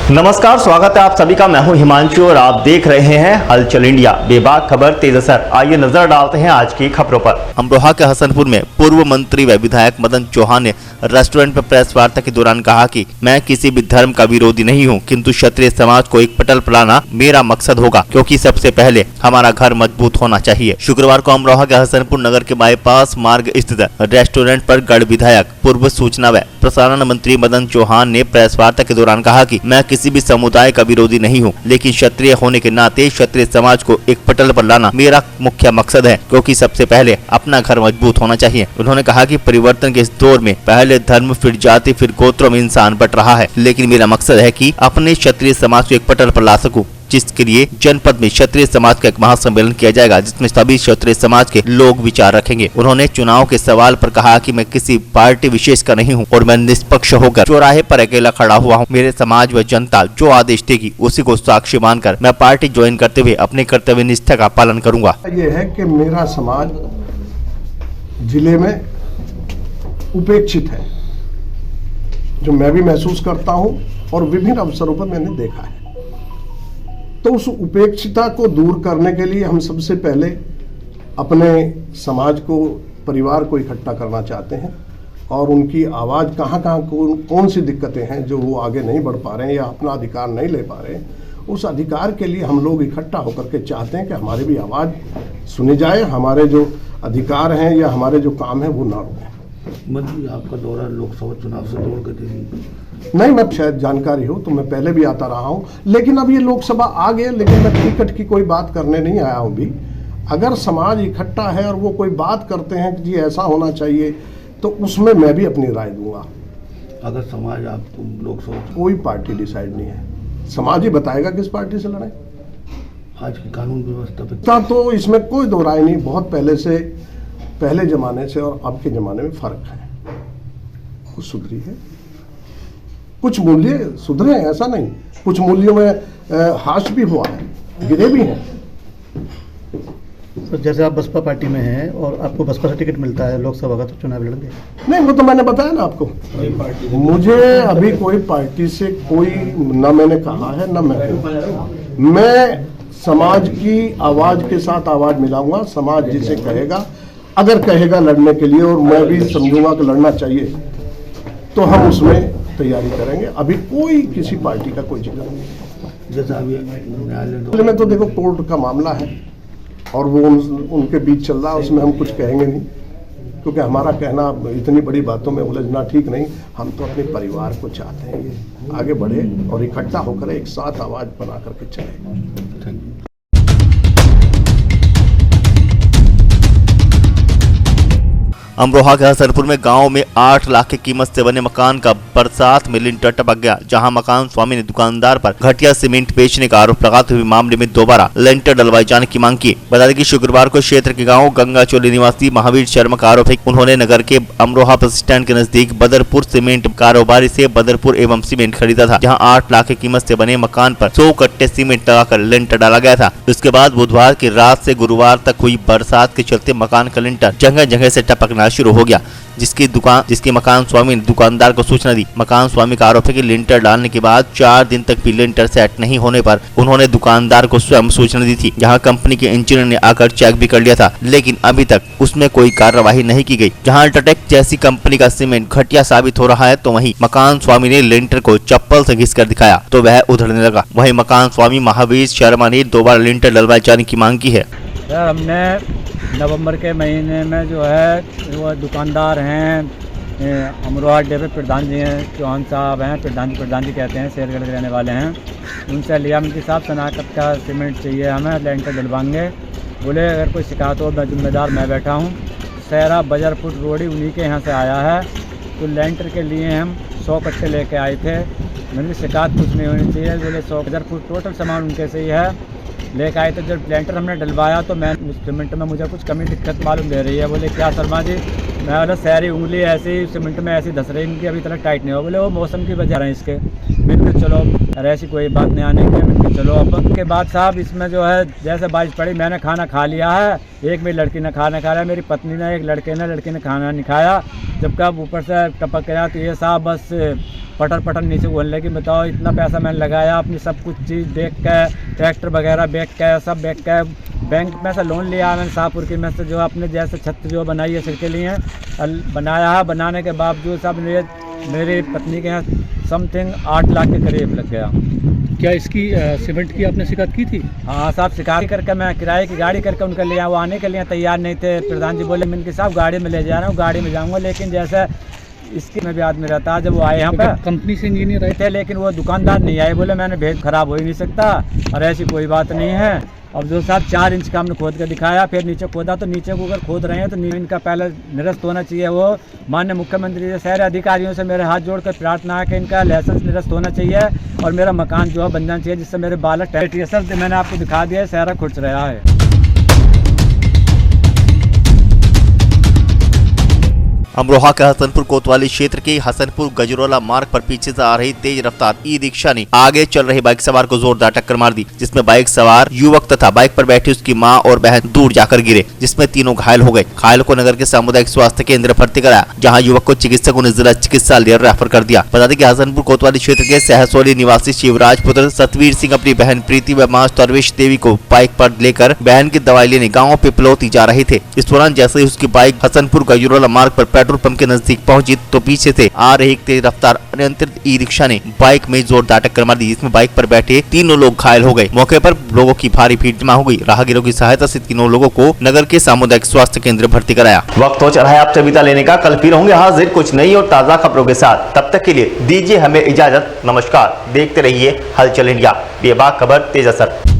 नमस्कार, स्वागत है आप सभी का। मैं हूं हिमांशु और आप देख रहे हैं हलचल इंडिया। बेबाक खबर तेज असर। आइए नजर डालते हैं आज की खबरों पर। अमरोहा के हसनपुर में पूर्व मंत्री व विधायक मदन चौहान ने रेस्टोरेंट पर प्रेस वार्ता के दौरान कहा कि मैं किसी भी धर्म का विरोधी नहीं हूं, किंतु क्षत्रिय समाज को एक पटल पर लाना मेरा मकसद होगा, क्योंकि सबसे पहले हमारा घर मजबूत होना चाहिए। शुक्रवार को अमरोहा के हसनपुर नगर के बाईपास मार्ग स्थित रेस्टोरेंट पर गढ़ विधायक, पूर्व सूचना व प्रसारण मंत्री मदन चौहान ने प्रेस वार्ता के दौरान कहा कि मैं किसी भी समुदाय का विरोधी नहीं हूं, लेकिन क्षत्रिय होने के नाते क्षत्रिय समाज को एक पटल पर लाना मेरा मुख्य मकसद है, क्योंकि सबसे पहले अपना घर मजबूत होना चाहिए। उन्होंने कहा कि परिवर्तन के इस दौर में पहले धर्म, फिर जाति, फिर गोत्र में इंसान बट रहा है, लेकिन मेरा मकसद है कि अपने क्षत्रिय समाज को एक पटल पर ला सकूं, जिसके लिए जनपद में क्षत्रिय समाज का एक महासम्मेलन किया जाएगा, जिसमें सभी क्षत्रिय समाज के लोग विचार रखेंगे। उन्होंने चुनाव के सवाल पर कहा कि मैं किसी पार्टी विशेष का नहीं हूं और मैं निष्पक्ष होकर चौराहे पर अकेला खड़ा हुआ हूं। मेरे समाज व जनता जो आदेश देगी उसी को साक्षी मानकर मैं पार्टी ज्वाइन करते हुए अपने कर्तव्य निष्ठा का पालन करूंगा। ये है कि मेरा समाज जिले में उपेक्षित है, जो मैं भी महसूस करता हूं और विभिन्न अवसरों पर मैंने देखा है। तो उस उपेक्षिता को दूर करने के लिए हम सबसे पहले अपने समाज को, परिवार को इकट्ठा करना चाहते हैं और उनकी आवाज़ कहाँ कौन सी दिक्कतें हैं जो वो आगे नहीं बढ़ पा रहे हैं या अपना अधिकार नहीं ले पा रहे हैं, उस अधिकार के लिए हम लोग इकट्ठा होकर के चाहते हैं कि हमारी भी आवाज़ सुनी जाए, हमारे जो अधिकार हैं या हमारे जो काम है वो ना रुकें। मंत्री, आपका दौरा लोकसभा चुनाव से जोड़ कर नहीं, मैं शायद जानकारी हो तो मैं पहले भी आता रहा हूं, लेकिन अब ये लोकसभा आ गए, लेकिन मैं टिकट की कोई बात करने नहीं आया हूं भी। अगर समाज इकट्ठा है और वो कोई बात करते हैं कि जी ऐसा होना चाहिए, तो उसमें मैं भी अपनी राय दूंगा। अगर समाज आपको लोकसभा, कोई पार्टी डिसाइड नहीं है, समाज ही बताएगा किस पार्टी से लड़े। आज की कानून व्यवस्था तो इसमें कोई दो राय नहीं। बहुत पहले जमाने से और अब के जमाने में फर्क है। कुछ सुधरी है, कुछ मूल्य सुधरे हैं, ऐसा नहीं। कुछ मूल्यों में ह्रास भी हुआ है, गिरे भी हैं। तो जैसे आप बसपा पार्टी में हैं और आपको बसपा से टिकट मिलता है लोकसभा का, तो चुनाव लड़ेंगे? नहीं, वो तो मैंने बताया ना आपको। मुझे अभी कोई पार्टी से कोई, ना मैंने कहा है ना मैं समाज की आवाज के साथ आवाज मिलाऊंगा। समाज जिसे कहेगा, अगर कहेगा लड़ने के लिए और मैं भी समझूंगा कि लड़ना चाहिए, तो हम उसमें तैयारी करेंगे। अभी कोई किसी पार्टी का कोई जिक्र नहीं। जैसा अभी न्यायालय में तो देखो कोर्ट का मामला है और वो उनके बीच चल रहा है, उसमें हम कुछ कहेंगे नहीं, क्योंकि हमारा कहना इतनी बड़ी बातों में उलझना ठीक नहीं। हम तो अपने परिवार को चाहते हैं ये आगे बढ़े और इकट्ठा होकर एक साथ आवाज बना करके चले। अमरोहा के हसनपुर में गांव में 8 लाख की कीमत से बने मकान का बरसात में लिंटर टपक गया, जहां मकान स्वामी ने दुकानदार पर घटिया सीमेंट बेचने का आरोप लगाते हुए मामले में दोबारा लिंटर डलवाए जाने की मांग की। बता दें कि शुक्रवार को क्षेत्र के गांव गंगाचोली निवासी महावीर शर्मा का आरोप है। उन्होंने नगर के अमरोहा बस स्टैंड के नजदीक बदरपुर सीमेंट कारोबारी से बदरपुर एवं सीमेंट खरीदा था, जहाँ 8 लाख की कीमत से बने मकान पर 100 कट्टे सीमेंट लगाकर लिंटर डाला गया था। उसके बाद बुधवार की रात से गुरुवार तक हुई बरसात के चलते मकान का लिंटर जगह जगह से टपकना शुरू हो गया, जिसकी मकान स्वामी ने दुकानदार को सूचना दी। मकान स्वामी का आरोप है कि लिंटर डालने के बाद 4 दिन तक भी लिंटर सेट नहीं होने पर उन्होंने दुकानदार को स्वयं सूचना दी थी, जहां कंपनी के इंजीनियर ने आकर चेक भी कर लिया था, लेकिन अभी तक उसमें कोई कार्यवाही नहीं की गई। जहां अल्ट्राटेक जैसी कंपनी का सीमेंट घटिया साबित हो रहा है, तो वहीं मकान स्वामी ने लिंटर को चप्पल से घिस कर दिखाया तो वह उधड़ने लगा। वहीं मकान स्वामी महावीर शर्मा ने दोबारा लिंटर डलवाए जाने की मांग की है। हमने नवंबर के महीने में जो है वो दुकानदार हैं अमरोहा अड्डे पे प्रधान जी हैं, चौहान साहब हैं, प्रधान जी कहते हैं, शेरगढ़ के रहने वाले हैं। उनसे लिया मंत्री साहब शनाख्त का सीमेंट चाहिए हमें, लेंटर डलवाएंगे। बोले अगर कोई शिकायत हो मैं जिम्मेदार मैं बैठा हूँ। सहरा बजरपुर रोडी उन्हीं के यहाँ से आया है, तो लेंटर के लिए हम 100 कट्टे लेके आए थे। मेरी शिकायत कुछ नहीं होनी चाहिए। बोले 100 बजरपुर टोटल सामान उनके से ही है, लेकर आए। तो जब लेंटर हमने डलवाया तो मैं उस सीमेंट में मुझे कुछ कमी दिक्कत मालूम दे रही है। बोले क्या शर्मा जी? मैं बोला शहरी उंगली ऐसी सीमेंट में ऐसी धस रही, इनकी अभी तक टाइट नहीं हो। बोले वो मौसम की वजह है इसके। मैंने चलो अरे ऐसी कोई बात नहीं आने की। मैंने चलो अब के बाद साहब इसमें जो है जैसे बारिश पड़ी, मैंने खाना खा लिया है, एक मेरी लड़की ने खाना खाया, मेरी पत्नी ने, एक लड़के ने खाना नहीं खाया। जब कब ऊपर से टपक गया तो ये साहब बस पटर पटर नीचे बोलने लगी, बताओ इतना पैसा मैंने लगाया अपनी सब कुछ चीज़ बेच के, ट्रैक्टर वगैरह बेच के, सब बेच के, बैंक में से लोन लिया मैंने शाहपुर की में से, जो अपने जैसे छत जो बनाई है सिर के लिए बनाया है। बनाने के बावजूद सब मेरी पत्नी के यहाँ समथिंग 8 लाख के करीब लग गया। क्या इसकी सीमेंट की आपने शिकायत की थी? हाँ साहब, शिकायत करके मैं किराए की गाड़ी करके उनके लिए वो आने के लिए तैयार नहीं थे। प्रधान जी बोले मैं इनके साथ गाड़ी में ले जा रहा हूँ, गाड़ी में जाऊँगा, लेकिन जैसे इसके में भी आदमी रहता है। जब वो आए यहाँ पे कंपनी से इंजीनियर आए थे, लेकिन वो दुकानदार नहीं आए, बोले मैंने भेज खराब हो ही नहीं सकता और ऐसी कोई बात नहीं है। अब जो साहब 4 इंच का हमने खोद कर दिखाया, फिर नीचे खोदा तो नीचे को अगर खोद रहे हैं तो इनका पहले निरस्त होना चाहिए। वो माननीय मुख्यमंत्री से शहर अधिकारियों से मेरे हाथ जोड़कर प्रार्थना है कि इनका लाइसेंस निरस्त होना चाहिए और मेरा मकान जो है बन जाना चाहिए, जिससे मेरे बालक टेरिटरी मैंने आपको दिखा दिया है, सारा खुर्च रहा है। अमरोहा के हसनपुर कोतवाली क्षेत्र के हसनपुर गजरोला मार्ग पर पीछे से आ रही तेज रफ्तार ई रिक्शा ने आगे चल रही बाइक सवार को जोरदार टक्कर मार दी, जिसमें बाइक सवार युवक तथा बाइक पर बैठी उसकी मां और बहन दूर जाकर गिरे, जिसमें तीनों घायल हो गए। घायल को नगर के सामुदायिक स्वास्थ्य केंद्र भर्ती कराया, जहां युवक को चिकित्सकों ने जिला चिकित्सालय रेफर कर दिया। बता दें कि हसनपुर कोतवाली क्षेत्र के सहसोली निवासी शिवराज पुत्र सतवीर सिंह अपनी बहन प्रीति व मां दरवेश देवी को बाइक पर लेकर बहन की दवाई लेने गाँव पिपलौती जा रहे थे। इस दौरान जैसे ही उसकी बाइक हसनपुर गजरोला मार्ग पर पेट्रोल पंप के नजदीक पहुंची तो पीछे से आ रही एक तेज रफ्तार अनियंत्रित ई रिक्शा ने बाइक में जोरदार टक्कर मार दी, जिसमें बाइक पर बैठे तीनों लोग घायल हो गए। मौके पर लोगों की भारी भीड़ जमा हो गई। राहगीरों की सहायता से तीनों लोगों को नगर के सामुदायिक स्वास्थ्य केंद्र भर्ती कराया। वक्त हो चला है आपसे विदा लेने का। कल फिर होंगे हाजिर कुछ नई और ताजा खबरों के साथ। तब तक के लिए दीजिए हमें इजाजत। नमस्कार। देखते रहिए हलचल इंडिया, बेबाक खबर तेज असर।